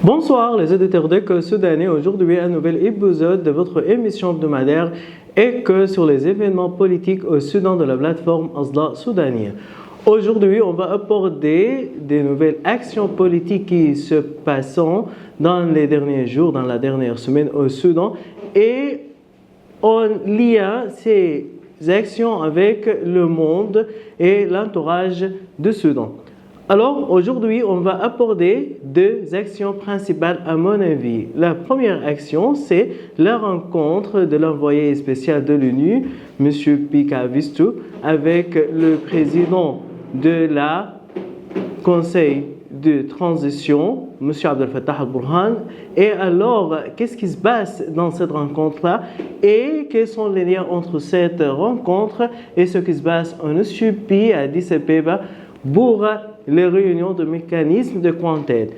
Bonsoir les auditeurs d'Écho Soudanais, aujourd'hui un nouvel épisode de votre émission hebdomadaire Écho sur les événements politiques au Soudan de la plateforme Asda Soudania. Aujourd'hui, on va aborder des nouvelles actions politiques qui se passent dans les derniers jours, dans la dernière semaine au Soudan et on lie ces actions avec le monde et l'entourage du Soudan. Alors, aujourd'hui, on va aborder deux actions principales à mon avis. La première action, c'est la rencontre de l'envoyé spécial de l'ONU, M. Pika Vistou, avec le président de la Conseil de transition, M. Abdel Fattah al-Burhan. Et alors, qu'est-ce qui se passe dans cette rencontre-là et quels sont les liens entre cette rencontre et ce qui se passe en Éthiopie, à Addis Abeba, pour les réunions de mécanismes de Quartet.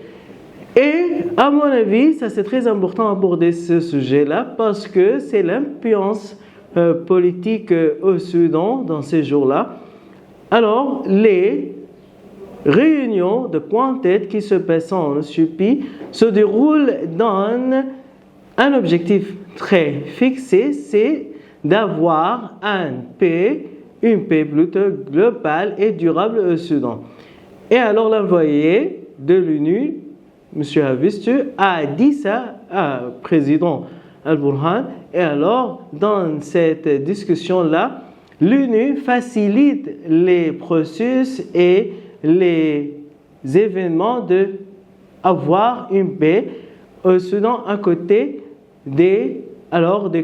Et à mon avis, ça c'est très important d'aborder ce sujet-là parce que c'est l'influence politique au Soudan dans ces jours-là. Alors, les réunions de Quartet qui se passent en Éthiopie se déroulent dans un objectif très fixé, c'est d'avoir une paix plutôt globale et durable au Soudan. Et alors l'envoyé de l'ONU, M. Havistu, a dit ça au président al-Burhan. Et alors, dans cette discussion-là, l'ONU facilite les processus et les événements d'avoir une paix au Soudan à côté des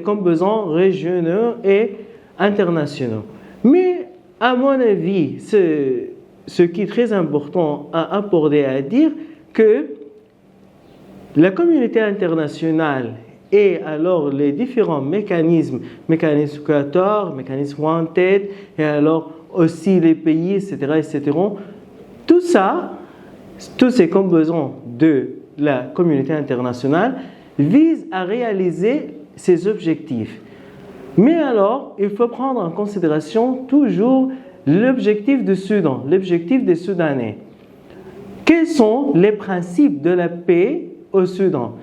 composants régionaux et internationaux. Mais à mon avis, ce qui est très important à aborder, à dire que la communauté internationale et alors les différents mécanismes créateurs, mécanismes Wanted, et alors aussi les pays, etc., tout ça, tous ces composants de la communauté internationale visent à réaliser ces objectifs. Mais alors, il faut prendre en considération toujours l'objectif du Soudan, l'objectif des Soudanais. Quels sont les principes de la paix au Soudan?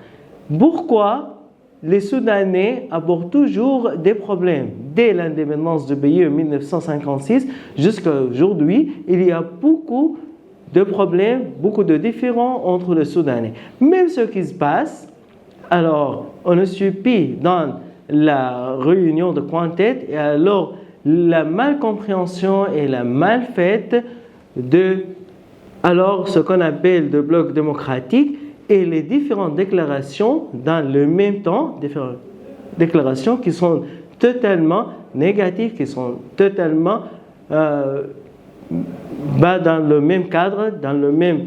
Pourquoi les Soudanais abordent toujours des problèmes? Dès l'indépendance du pays en 1956 jusqu'à aujourd'hui, il y a beaucoup de problèmes, beaucoup de différends entre les Soudanais. Même ce qui se passe, alors on ne suit dans la réunion de Quartet et alors la malcompréhension et la malfaite de ce qu'on appelle le bloc démocratique et les différentes déclarations dans le même temps, différentes déclarations qui sont totalement négatives, qui sont totalement dans le même cadre, dans le même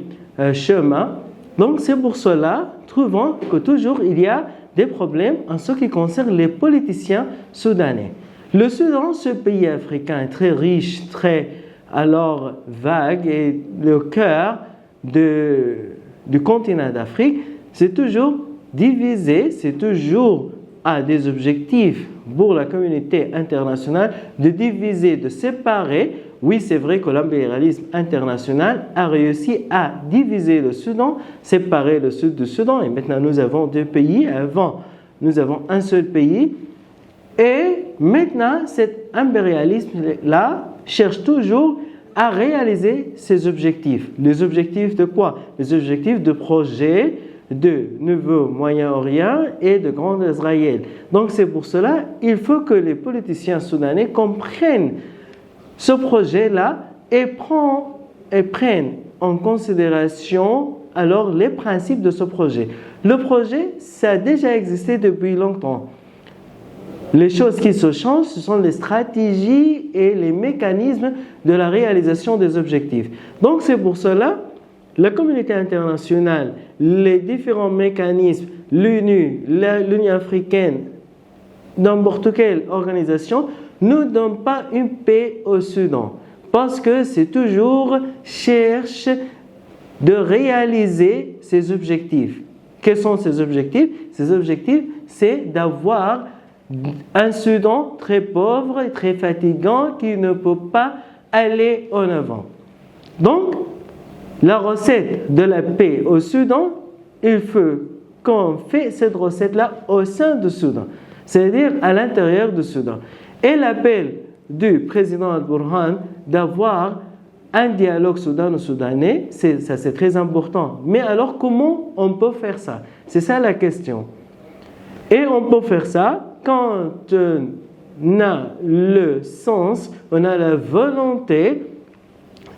chemin. Donc c'est pour cela, trouvons que toujours il y a des problèmes en ce qui concerne les politiciens soudanais. Le Soudan, ce pays africain très riche, très vague et le cœur du continent d'Afrique, c'est toujours divisé, c'est toujours à des objectifs pour la communauté internationale de diviser, de séparer. Oui, c'est vrai que l'impérialisme international a réussi à diviser le Soudan, séparer le sud du Soudan. Et maintenant, nous avons deux pays. Avant, nous avons un seul pays. Et maintenant, cet impérialisme-là cherche toujours à réaliser ses objectifs. Les objectifs de quoi? Les objectifs de projets de nouveau Moyen-Orient et de Grand Israël. Donc, c'est pour cela qu'il faut que les politiciens soudanais comprennent ce projet-là et prennent en considération alors les principes de ce projet. Le projet, ça a déjà existé depuis longtemps. Les choses qui se changent, ce sont les stratégies et les mécanismes de la réalisation des objectifs. Donc c'est pour cela, la communauté internationale, les différents mécanismes, l'ONU, l'Union africaine, n'importe quelle organisation, ne donnent pas une paix au Soudan. Parce que c'est toujours cherche de réaliser ses objectifs. Quels sont ces objectifs? Ces objectifs, c'est d'avoir un Soudan très pauvre et très fatigant qui ne peut pas aller en avant. Donc, la recette de la paix au Soudan il faut qu'on fait cette recette-là au sein du Soudan, c'est-à-dire à l'intérieur du Soudan. Et l'appel du président Al-Burhan d'avoir un dialogue soudano-soudanais, ça c'est très important. Mais alors comment on peut faire ça? C'est ça la question. Et on peut faire ça quand on a le sens, on a la volonté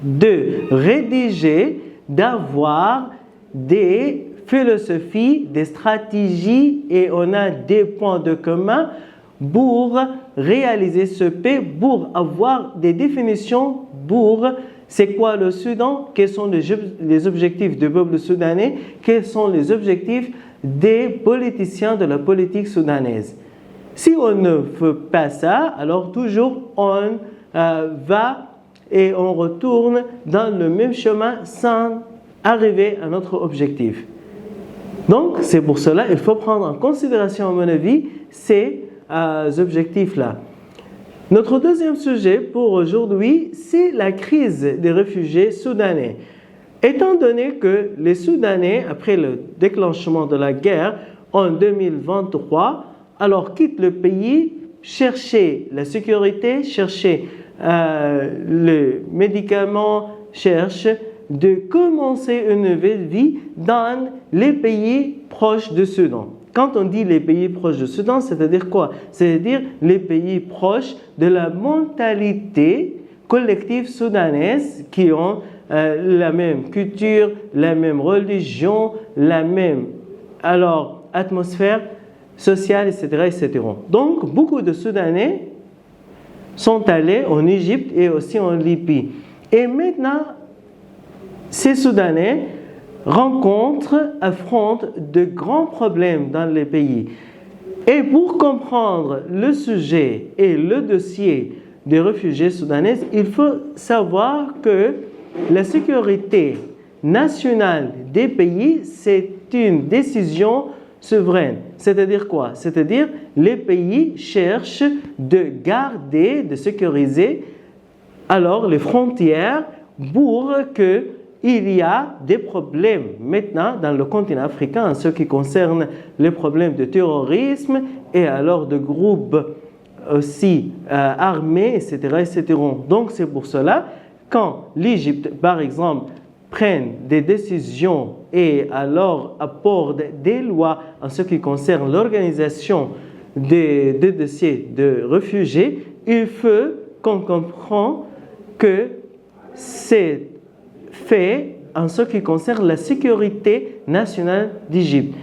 de rédiger, d'avoir des philosophies, des stratégies et on a des points de commun pour réaliser ce paix, pour avoir des définitions pour c'est quoi le Soudan, quels sont les objectifs du peuple soudanais, quels sont les objectifs des politiciens de la politique soudanaise. Si on ne fait pas ça, alors toujours on va et on retourne dans le même chemin sans arriver à notre objectif. Donc, c'est pour cela qu'il faut prendre en considération, à mon avis, ces objectifs-là. Notre deuxième sujet pour aujourd'hui, c'est la crise des réfugiés soudanais. Étant donné que les Soudanais, après le déclenchement de la guerre en 2023, alors quittent le pays, chercher la sécurité, chercher les médicaments, cherchent de commencer une nouvelle vie dans les pays proches du Soudan. Quand on dit les pays proches du Soudan, c'est-à-dire quoi? C'est-à-dire les pays proches de la mentalité collective soudanaise qui ont la même culture, la même religion, la même atmosphère sociale, etc., etc. Donc, beaucoup de Soudanais sont allés en Égypte et aussi en Libye. Et maintenant, ces Soudanais affrontent de grands problèmes dans les pays. Et pour comprendre le sujet et le dossier des réfugiés soudanais, il faut savoir que la sécurité nationale des pays, c'est une décision souveraine. C'est-à-dire quoi? C'est-à-dire les pays cherchent de garder, de sécuriser les frontières pour qu'il y a des problèmes maintenant dans le continent africain en ce qui concerne les problèmes de terrorisme et alors de groupes aussi armés, etc., etc. Donc c'est pour cela, quand l'Égypte, par exemple, prenne des décisions et alors apporte des lois en ce qui concerne l'organisation des dossiers de réfugiés, il faut qu'on comprenne que c'est fait en ce qui concerne la sécurité nationale d'Égypte.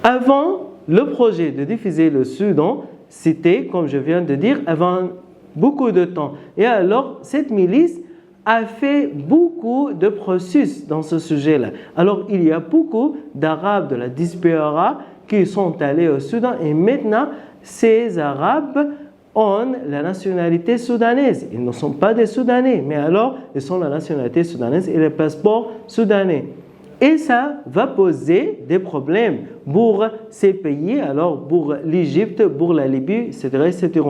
Avant le projet de diviser le Soudan, c'était, comme je viens de dire, avant beaucoup de temps. Et alors, cette milice a fait beaucoup de processus dans ce sujet-là. Alors, il y a beaucoup d'Arabes de la diaspora qui sont allés au Soudan et maintenant, ces Arabes ont la nationalité soudanaise. Ils ne sont pas des Soudanais, mais alors, ils ont la nationalité soudanaise et le passeport soudanais. Et ça va poser des problèmes pour ces pays, alors pour l'Égypte, pour la Libye, etc., etc.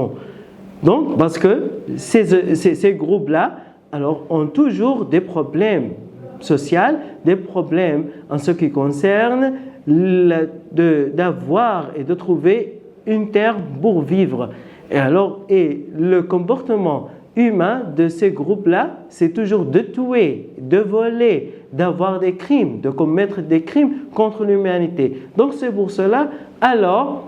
Donc, parce que ces groupes-là, alors, ont toujours des problèmes sociaux, des problèmes en ce qui concerne d'avoir et de trouver une terre pour vivre. Et le comportement humain de ces groupes-là, c'est toujours de tuer, de voler, d'avoir des crimes, de commettre des crimes contre l'humanité. Donc c'est pour cela, alors,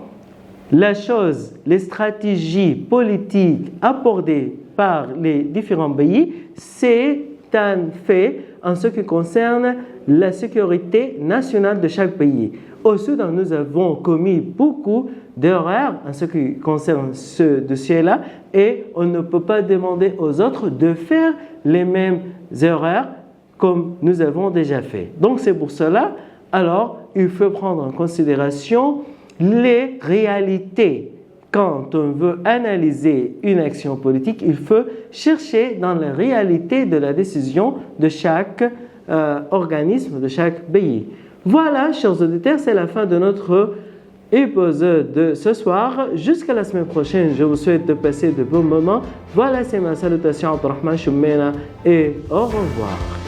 les stratégies politiques abordées par les différents pays, c'est un fait en ce qui concerne la sécurité nationale de chaque pays. Au Soudan, nous avons commis beaucoup d'erreurs en ce qui concerne ce dossier-là et on ne peut pas demander aux autres de faire les mêmes erreurs comme nous avons déjà fait. Donc c'est pour cela, alors, il faut prendre en considération les réalités. Quand on veut analyser une action politique, il faut chercher dans la réalité de la décision de chaque organisme, de chaque pays. Voilà, chers auditeurs, c'est la fin de notre épisode de ce soir. Jusqu'à la semaine prochaine, je vous souhaite de passer de bons moments. Voilà, c'est ma salutation, Abdurrahman Choumena, et au revoir.